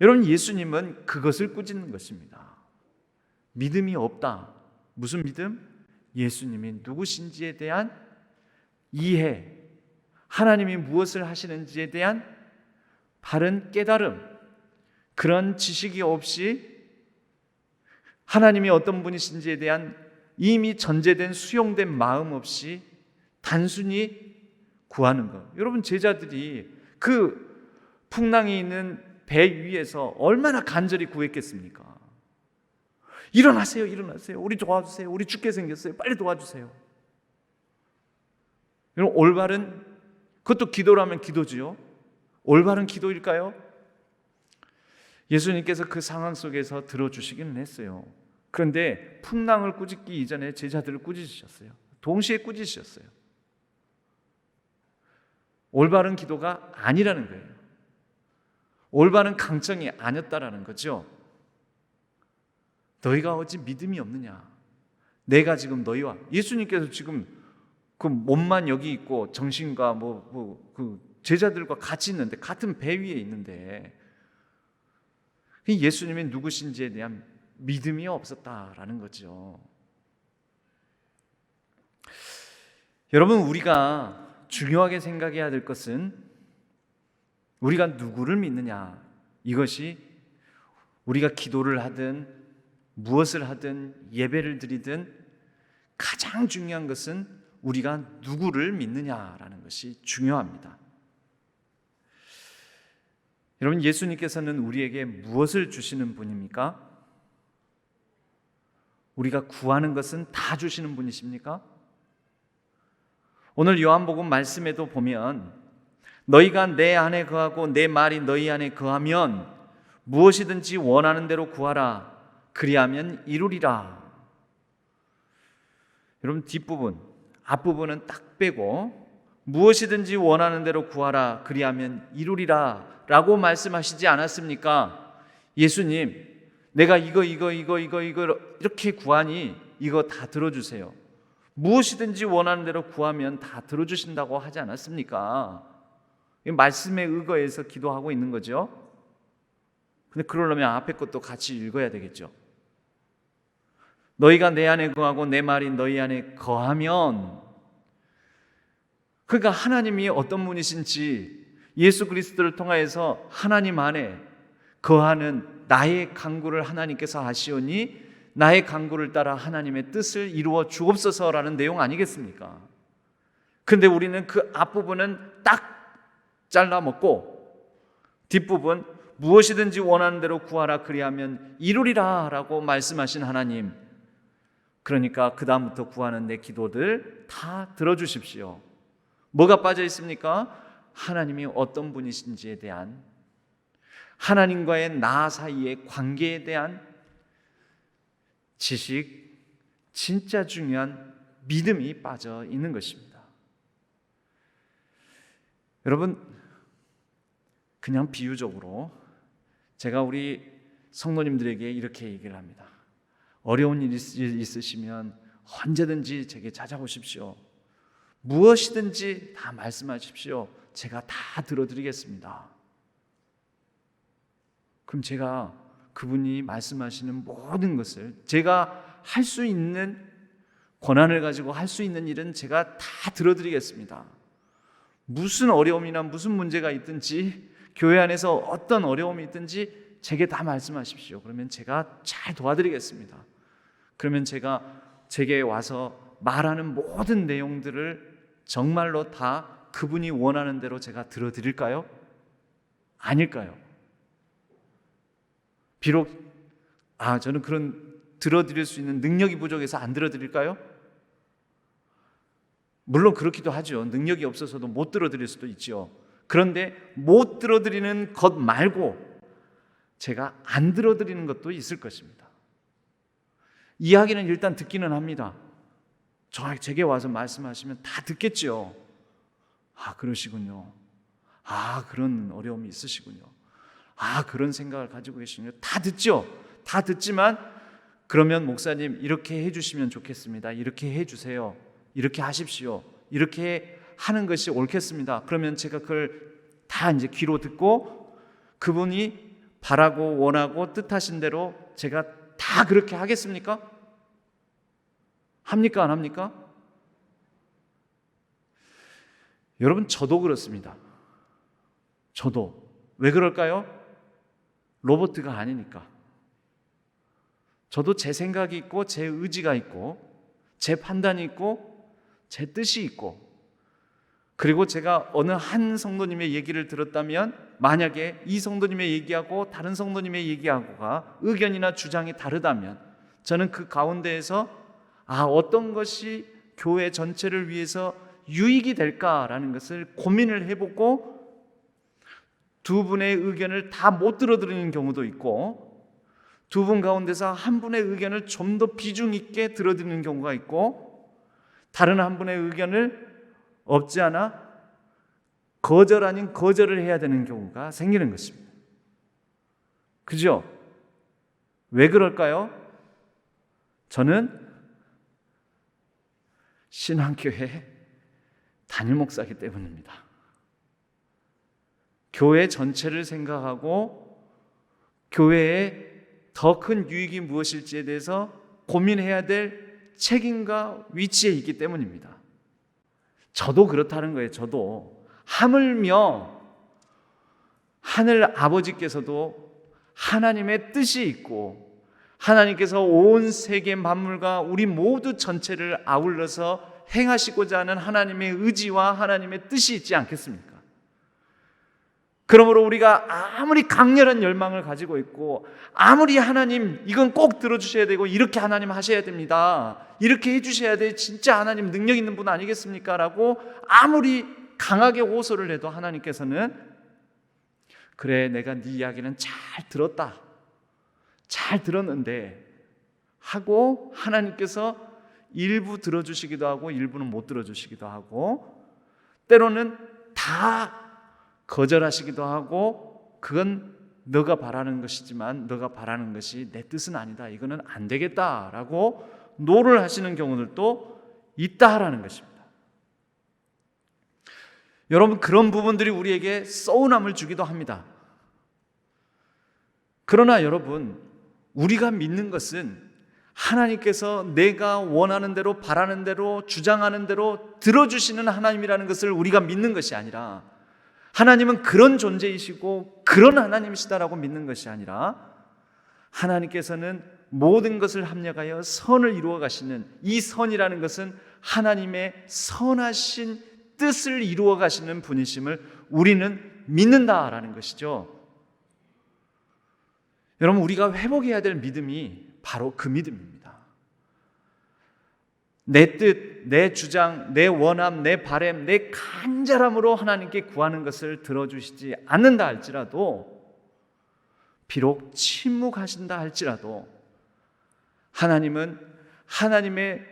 여러분, 예수님은 그것을 꾸짖는 것입니다. 믿음이 없다. 무슨 믿음? 예수님이 누구신지에 대한 이해, 하나님이 무엇을 하시는지에 대한 바른 깨달음, 그런 지식이 없이 하나님이 어떤 분이신지에 대한 이미 전제된 수용된 마음 없이 단순히 구하는 것. 여러분, 제자들이 그 풍랑이 있는 배 위에서 얼마나 간절히 구했겠습니까? 일어나세요, 일어나세요. 우리 도와주세요. 우리 죽게 생겼어요. 빨리 도와주세요. 여러분, 올바른, 그것도 기도라면 기도지요. 올바른 기도일까요? 예수님께서 그 상황 속에서 들어주시기는 했어요. 그런데 풍랑을 꾸짖기 이전에 제자들을 꾸짖으셨어요. 동시에 꾸짖으셨어요. 올바른 기도가 아니라는 거예요. 올바른 강청이 아니었다라는 거죠. 너희가 어찌 믿음이 없느냐? 내가 지금 너희와, 예수님께서 지금 그 몸만 여기 있고 정신과 그 제자들과 같이 있는데, 같은 배 위에 있는데 예수님이 누구신지에 대한 믿음이 없었다라는 거죠. 여러분, 우리가 중요하게 생각해야 될 것은 우리가 누구를 믿느냐, 이것이 우리가 기도를 하든 무엇을 하든 예배를 드리든 가장 중요한 것은 우리가 누구를 믿느냐라는 것이 중요합니다. 여러분, 예수님께서는 우리에게 무엇을 주시는 분입니까? 우리가 구하는 것은 다 주시는 분이십니까? 오늘 요한복음 말씀에도 보면 너희가 내 안에 거하고 내 말이 너희 안에 거하면 무엇이든지 원하는 대로 구하라. 그리하면 이루리라. 여러분, 뒷부분, 앞부분은 딱 빼고 무엇이든지 원하는 대로 구하라. 그리하면 이루리라 라고 말씀하시지 않았습니까? 예수님, 내가 이거 이렇게 구하니 이거 다 들어주세요. 무엇이든지 원하는 대로 구하면 다 들어주신다고 하지 않았습니까? 말씀에 의거해서 기도하고 있는 거죠. 근데 그러려면 앞에 것도 같이 읽어야 되겠죠. 너희가 내 안에 거하고 내 말이 너희 안에 거하면, 그러니까 하나님이 어떤 분이신지 예수 그리스도를 통하여서 하나님 안에 거하는 나의 간구를 하나님께서 하시오니 나의 간구를 따라 하나님의 뜻을 이루어 주옵소서라는 내용 아니겠습니까? 그런데 우리는 그 앞부분은 딱 잘라 먹고 뒷부분 무엇이든지 원하는 대로 구하라 그리하면 이루리라 라고 말씀하신 하나님, 그러니까 그 다음부터 구하는 내 기도들 다 들어주십시오. 뭐가 빠져 있습니까? 하나님이 어떤 분이신지에 대한, 하나님과의 나 사이의 관계에 대한 지식, 진짜 중요한 믿음이 빠져 있는 것입니다. 여러분, 그냥 비유적으로 제가 우리 성도님들에게 이렇게 얘기를 합니다. 어려운 일 있으시면 언제든지 제게 찾아오십시오. 무엇이든지 다 말씀하십시오. 제가 다 들어드리겠습니다. 그럼 제가 그분이 말씀하시는 모든 것을, 제가 할 수 있는 권한을 가지고 할 수 있는 일은 제가 다 들어드리겠습니다. 무슨 어려움이나 무슨 문제가 있든지, 교회 안에서 어떤 어려움이 있든지 제게 다 말씀하십시오. 그러면 제가 잘 도와드리겠습니다. 그러면 제게 와서 말하는 모든 내용들을 정말로 다 그분이 원하는 대로 제가 들어드릴까요? 아닐까요? 비록 저는 그런 들어드릴 수 있는 능력이 부족해서 안 들어드릴까요? 물론 그렇기도 하죠. 능력이 없어서도 못 들어드릴 수도 있죠. 그런데 못 들어드리는 것 말고 제가 안 들어드리는 것도 있을 것입니다. 이야기는 일단 듣기는 합니다. 제게 와서 말씀하시면 다 듣겠죠. 그러시군요. 그런 어려움이 있으시군요. 그런 생각을 가지고 계시군요. 다 듣죠. 다 듣지만 그러면 목사님 이렇게 해주시면 좋겠습니다. 이렇게 해주세요. 이렇게 하십시오. 이렇게 하는 것이 옳겠습니다. 그러면 제가 그걸 다 이제 귀로 듣고 그분이 바라고 원하고 뜻하신 대로 제가 다 그렇게 하겠습니까? 합니까? 안 합니까? 여러분, 저도 그렇습니다. 저도. 왜 그럴까요? 로봇가 아니니까. 저도 제 생각이 있고 제 의지가 있고 제 판단이 있고 제 뜻이 있고, 그리고 제가 어느 한 성도님의 얘기를 들었다면 만약에 이 성도님의 얘기하고 다른 성도님의 얘기하고가 의견이나 주장이 다르다면 저는 그 가운데에서 어떤 것이 교회 전체를 위해서 유익이 될까라는 것을 고민을 해보고, 두 분의 의견을 다 못 들어드리는 경우도 있고, 두 분 가운데서 한 분의 의견을 좀 더 비중 있게 들어드리는 경우가 있고, 다른 한 분의 의견을 없지 않아 거절 아닌 거절을 해야 되는 경우가 생기는 것입니다. 그죠? 왜 그럴까요? 저는 신앙교회 담임 목사이기 때문입니다. 교회 전체를 생각하고 교회에 더 큰 유익이 무엇일지에 대해서 고민해야 될 책임과 위치에 있기 때문입니다. 저도 그렇다는 거예요. 저도 하물며 하늘 아버지께서도 하나님의 뜻이 있고 하나님께서 온 세계 만물과 우리 모두 전체를 아울러서 행하시고자 하는 하나님의 의지와 하나님의 뜻이 있지 않겠습니까? 그러므로 우리가 아무리 강렬한 열망을 가지고 있고 아무리 하나님 이건 꼭 들어주셔야 되고 이렇게 하나님 하셔야 됩니다, 이렇게 해주셔야 돼, 진짜 하나님 능력 있는 분 아니겠습니까? 라고 아무리 강하게 호소를 해도 하나님께서는 그래, 내가 네 이야기는 잘 들었다, 잘 들었는데 하고 하나님께서 일부 들어주시기도 하고 일부는 못 들어주시기도 하고, 때로는 다 거절하시기도 하고, 그건 너가 바라는 것이지만 너가 바라는 것이 내 뜻은 아니다, 이거는 안 되겠다라고 노를 하시는 경우들도 있다라는 것입니다. 여러분, 그런 부분들이 우리에게 서운함을 주기도 합니다. 그러나 여러분, 우리가 믿는 것은 하나님께서 내가 원하는 대로 바라는 대로 주장하는 대로 들어주시는 하나님이라는 것을 우리가 믿는 것이 아니라, 하나님은 그런 존재이시고 그런 하나님이시다라고 믿는 것이 아니라, 하나님께서는 모든 것을 합력하여 선을 이루어 가시는, 이 선이라는 것은 하나님의 선하신 뜻을 이루어 가시는 분이심을 우리는 믿는다라는 것이죠. 여러분, 우리가 회복해야 될 믿음이 바로 그 믿음입니다. 내 뜻, 내 주장, 내 원함, 내 바램, 내 간절함으로 하나님께 구하는 것을 들어주시지 않는다 할지라도, 비록 침묵하신다 할지라도 하나님은 하나님의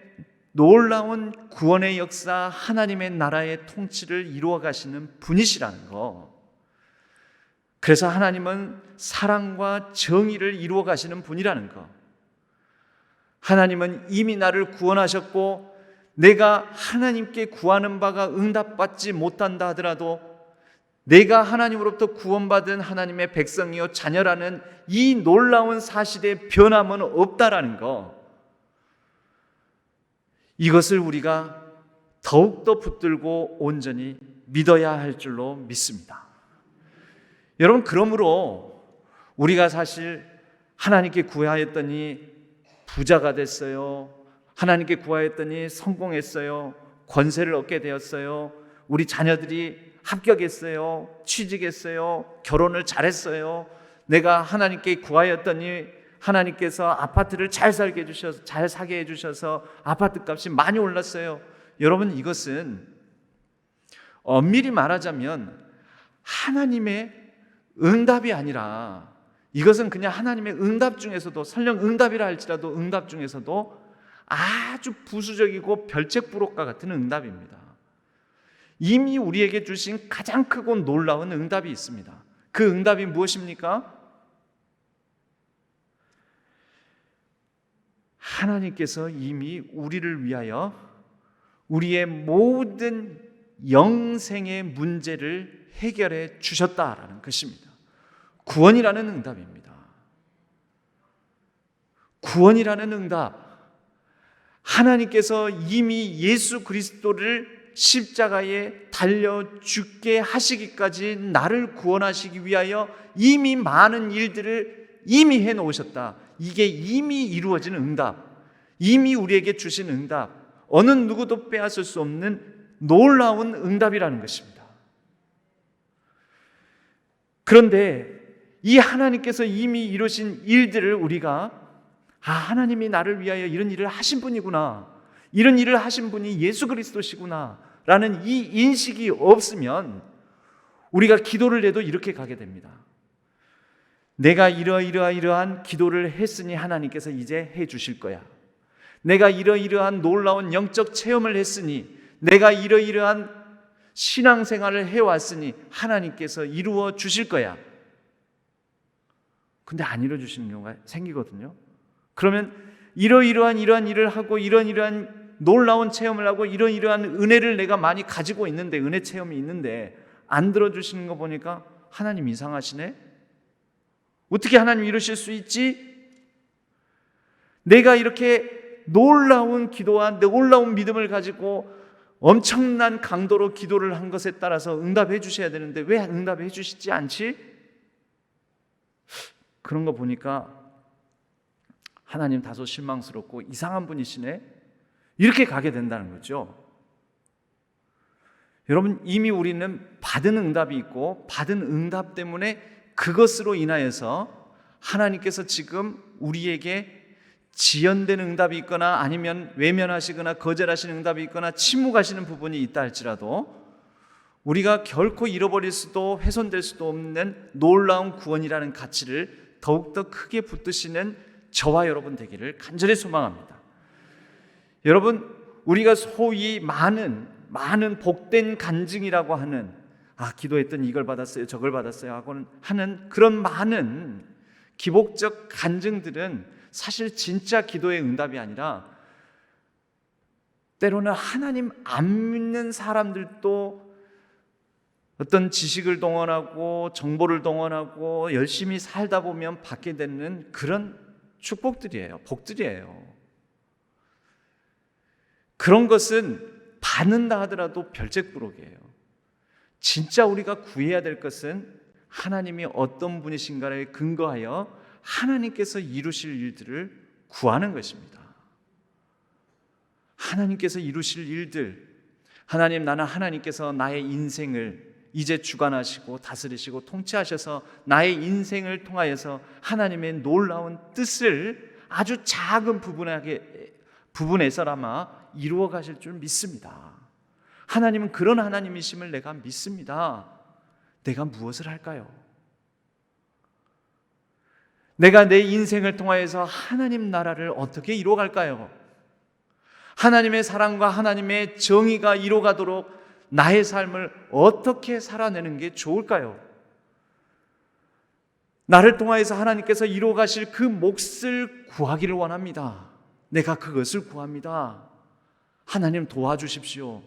놀라운 구원의 역사, 하나님의 나라의 통치를 이루어 가시는 분이시라는 거. 그래서 하나님은 사랑과 정의를 이루어 가시는 분이라는 거. 하나님은 이미 나를 구원하셨고 내가 하나님께 구하는 바가 응답받지 못한다 하더라도 내가 하나님으로부터 구원받은 하나님의 백성이요 자녀라는 이 놀라운 사실의 변함은 없다라는 거, 이것을 우리가 더욱더 붙들고 온전히 믿어야 할 줄로 믿습니다. 여러분, 그러므로 우리가 사실 하나님께 구하였더니 부자가 됐어요, 하나님께 구하였더니 성공했어요, 권세를 얻게 되었어요, 우리 자녀들이 합격했어요, 취직했어요, 결혼을 잘했어요, 내가 하나님께 구하였더니 하나님께서 아파트를 잘 살게 해주셔서, 잘 사게 해주셔서 아파트 값이 많이 올랐어요. 여러분, 이것은 엄밀히 말하자면 하나님의 응답이 아니라, 이것은 그냥 하나님의 응답 중에서도, 설령 응답이라 할지라도 응답 중에서도 아주 부수적이고 별책부록과 같은 응답입니다. 이미 우리에게 주신 가장 크고 놀라운 응답이 있습니다. 그 응답이 무엇입니까? 하나님께서 이미 우리를 위하여 우리의 모든 영생의 문제를 해결해 주셨다라는 것입니다. 구원이라는 응답입니다. 구원이라는 응답. 하나님께서 이미 예수 그리스도를 십자가에 달려 죽게 하시기까지 나를 구원하시기 위하여 이미 많은 일들을 이미 해놓으셨다. 이게 이미 이루어진 응답, 이미 우리에게 주신 응답, 어느 누구도 빼앗을 수 없는 놀라운 응답이라는 것입니다. 그런데 이 하나님께서 이미 이루신 일들을 우리가 하나님이 나를 위하여 이런 일을 하신 분이구나, 이런 일을 하신 분이 예수 그리스도시구나 라는 이 인식이 없으면 우리가 기도를 해도 이렇게 가게 됩니다. 내가 이러이러한 기도를 했으니 하나님께서 이제 해 주실 거야. 내가 이러이러한 놀라운 영적 체험을 했으니, 내가 이러이러한 신앙생활을 해왔으니 하나님께서 이루어 주실 거야. 근데 안 이루어 주시는 경우가 생기거든요. 그러면 이러이러한 일을 하고 이러이러한 놀라운 체험을 하고 이러이러한 은혜를 내가 많이 가지고 있는데, 은혜 체험이 있는데 안 들어주시는 거 보니까 하나님 이상하시네? 어떻게 하나님 이러실 수 있지? 내가 이렇게 놀라운 기도와 놀라운 믿음을 가지고 엄청난 강도로 기도를 한 것에 따라서 응답해 주셔야 되는데 왜 응답해 주시지 않지? 그런 거 보니까 하나님 다소 실망스럽고 이상한 분이시네? 이렇게 가게 된다는 거죠. 여러분, 이미 우리는 받은 응답이 있고 받은 응답 때문에 그것으로 인하여서 하나님께서 지금 우리에게 지연된 응답이 있거나 아니면 외면하시거나 거절하시는 응답이 있거나 침묵하시는 부분이 있다 할지라도 우리가 결코 잃어버릴 수도 훼손될 수도 없는 놀라운 구원이라는 가치를 더욱더 크게 붙드시는 저와 여러분 되기를 간절히 소망합니다. 여러분, 우리가 소위 많은 복된 간증이라고 하는 기도했더니 이걸 받았어요 저걸 받았어요 하는 그런 많은 기복적 간증들은 사실 진짜 기도의 응답이 아니라 때로는 하나님 안 믿는 사람들도 어떤 지식을 동원하고 정보를 동원하고 열심히 살다 보면 받게 되는 그런 축복들이에요. 복들이에요. 그런 것은 받는다 하더라도 별책부록이에요. 진짜 우리가 구해야 될 것은 하나님이 어떤 분이신가를 근거하여 하나님께서 이루실 일들을 구하는 것입니다. 하나님께서 이루실 일들, 하나님, 나는 하나님께서 나의 인생을 이제 주관하시고 다스리시고 통치하셔서 나의 인생을 통하여서 하나님의 놀라운 뜻을 아주 작은 부분에서나마 이루어 가실 줄 믿습니다. 하나님은 그런 하나님이심을 내가 믿습니다. 내가 무엇을 할까요? 내가 내 인생을 통하여서 하나님 나라를 어떻게 이루어갈까요? 하나님의 사랑과 하나님의 정의가 이루어가도록 나의 삶을 어떻게 살아내는 게 좋을까요? 나를 통하여서 하나님께서 이루어가실 그 몫을 구하기를 원합니다. 내가 그것을 구합니다. 하나님 도와주십시오.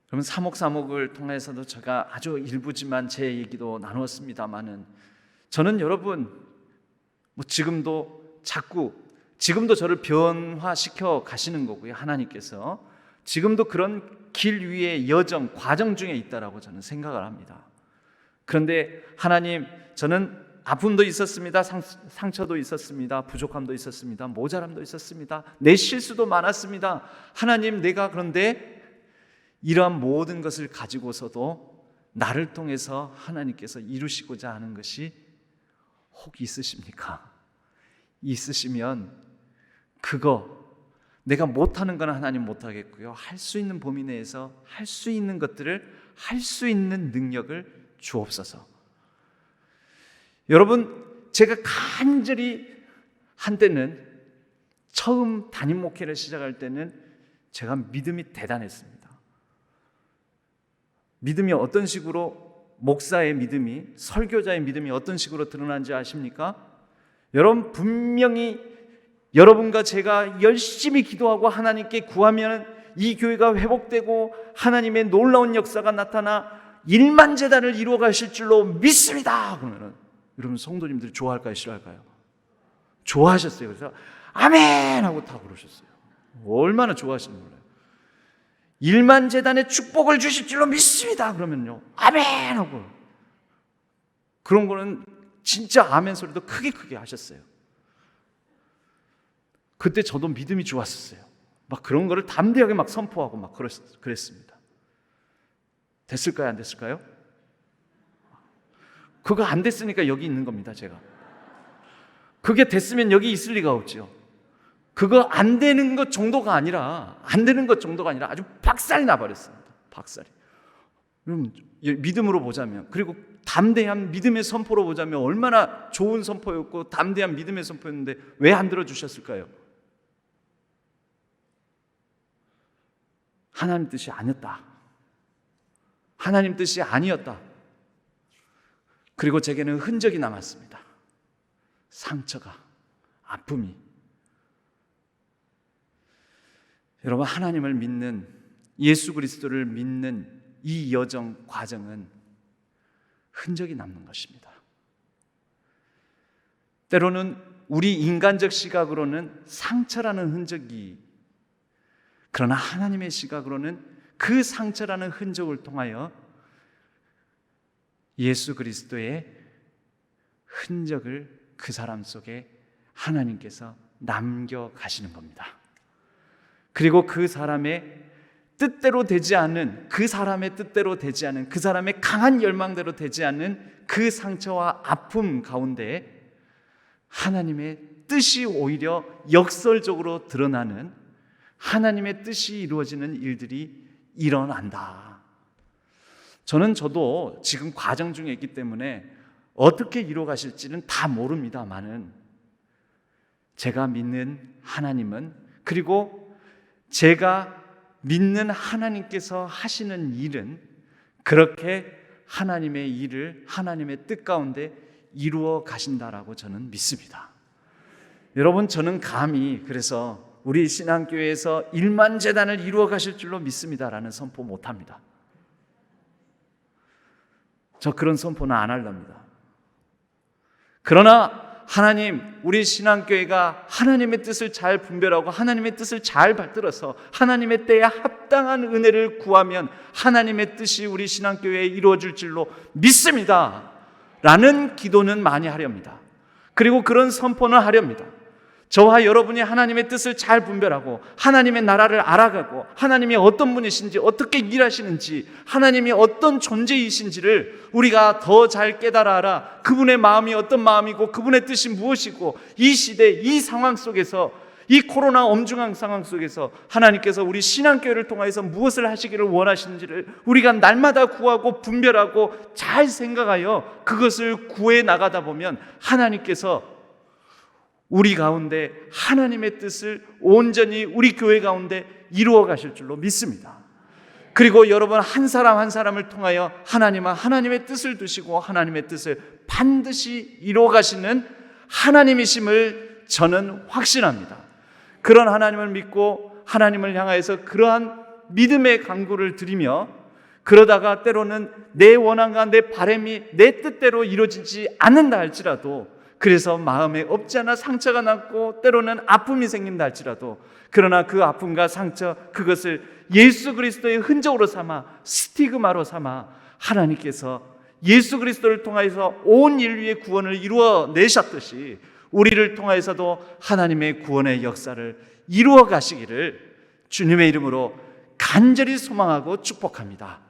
그러면 사목을 통해서도 제가 아주 일부지만 제 얘기도 나누었습니다마는 저는 여러분 지금도 저를 변화시켜 가시는 거고요. 하나님께서 지금도 그런 길 위에 여정, 과정 중에 있다라고 저는 생각을 합니다. 그런데 하나님, 저는 아픔도 있었습니다. 상처도 있었습니다. 부족함도 있었습니다. 모자람도 있었습니다. 내 실수도 많았습니다. 하나님, 내가 그런데 이러한 모든 것을 가지고서도 나를 통해서 하나님께서 이루시고자 하는 것이 혹 있으십니까? 있으시면 그거 내가 못하는 건 하나님 못하겠고요. 할 수 있는 범위 내에서 할 수 있는 것들을 할 수 있는 능력을 주옵소서. 여러분, 제가 간절히 한때는 처음 담임 목회를 시작할 때는 제가 믿음이 대단했습니다. 믿음이 어떤 식으로, 목사의 믿음이, 설교자의 믿음이 어떤 식으로 드러난지 아십니까? 여러분, 분명히 여러분과 제가 열심히 기도하고 하나님께 구하면 이 교회가 회복되고 하나님의 놀라운 역사가 나타나 1만 제단을 이루어 가실 줄로 믿습니다. 그러면은 여러분 성도님들이 좋아할까요? 싫어할까요? 좋아하셨어요. 그래서 아멘 하고 다 그러셨어요. 얼마나 좋아하시는 거예요. 1만 제단의 축복을 주실 줄로 믿습니다. 그러면요 아멘 하고, 그런 거는 진짜 아멘 소리도 크게 하셨어요. 그때 저도 믿음이 좋았었어요. 막 그런 거를 담대하게 막 선포하고 막 그랬습니다. 됐을까요? 안 됐을까요? 그거 안 됐으니까 여기 있는 겁니다. 제가 그게 됐으면 여기 있을 리가 없죠. 그거 안 되는 것 정도가 아니라 아주 박살이 나버렸습니다. 박살이. 여러분 믿음으로 보자면, 그리고 담대한 믿음의 선포로 보자면 얼마나 좋은 선포였고 담대한 믿음의 선포였는데 왜 안 들어주셨을까요? 하나님 뜻이 아니었다. 하나님 뜻이 아니었다. 그리고 제게는 흔적이 남았습니다. 상처가, 아픔이. 여러분 하나님을 믿는, 예수 그리스도를 믿는 이 여정 과정은 흔적이 남는 것입니다. 때로는 우리 인간적 시각으로는 상처라는 흔적이, 그러나 하나님의 시각으로는 그 상처라는 흔적을 통하여 예수 그리스도의 흔적을 그 사람 속에 하나님께서 남겨가시는 겁니다. 그리고 그 사람의 뜻대로 되지 않은, 그 사람의 뜻대로 되지 않은, 그 사람의 강한 열망대로 되지 않는 그 상처와 아픔 가운데 하나님의 뜻이 오히려 역설적으로 드러나는, 하나님의 뜻이 이루어지는 일들이 일어난다. 저도 지금 과정 중에 있기 때문에 어떻게 이루어가실지는 다 모릅니다만은, 제가 믿는 하나님은, 그리고 제가 믿는 하나님께서 하시는 일은 그렇게 하나님의 일을 하나님의 뜻 가운데 이루어 가신다라고 저는 믿습니다. 여러분 저는 감히 그래서 우리 신앙교회에서 1만 제단을 이루어 가실 줄로 믿습니다라는 선포 못합니다. 저 그런 선포는 안 하렵니다. 그러나 하나님, 우리 신앙교회가 하나님의 뜻을 잘 분별하고 하나님의 뜻을 잘 받들어서 하나님의 때에 합당한 은혜를 구하면 하나님의 뜻이 우리 신앙교회에 이루어질 줄로 믿습니다 라는 기도는 많이 하렵니다. 그리고 그런 선포는 하렵니다. 저와 여러분이 하나님의 뜻을 잘 분별하고 하나님의 나라를 알아가고 하나님이 어떤 분이신지, 어떻게 일하시는지, 하나님이 어떤 존재이신지를 우리가 더 잘 깨달아 알아, 그분의 마음이 어떤 마음이고 그분의 뜻이 무엇이고, 이 시대, 이 상황 속에서, 이 코로나 엄중한 상황 속에서 하나님께서 우리 신앙교회를 통해서 무엇을 하시기를 원하시는지를 우리가 날마다 구하고 분별하고 잘 생각하여 그것을 구해 나가다 보면 하나님께서 우리 가운데 하나님의 뜻을 온전히 우리 교회 가운데 이루어 가실 줄로 믿습니다. 그리고 여러분 한 사람 한 사람을 통하여 하나님은 하나님의 뜻을 두시고 하나님의 뜻을 반드시 이루어 가시는 하나님이심을 저는 확신합니다. 그런 하나님을 믿고 하나님을 향하여서 그러한 믿음의 간구를 드리며, 그러다가 때로는 내 원함과 내 바람이 내 뜻대로 이루어지지 않는다 할지라도, 그래서 마음에 없지 않아 상처가 났고 때로는 아픔이 생긴다 할지라도, 그러나 그 아픔과 상처, 그것을 예수 그리스도의 흔적으로 삼아, 스티그마로 삼아 하나님께서 예수 그리스도를 통하여서 온 인류의 구원을 이루어 내셨듯이 우리를 통하여서도 하나님의 구원의 역사를 이루어 가시기를 주님의 이름으로 간절히 소망하고 축복합니다.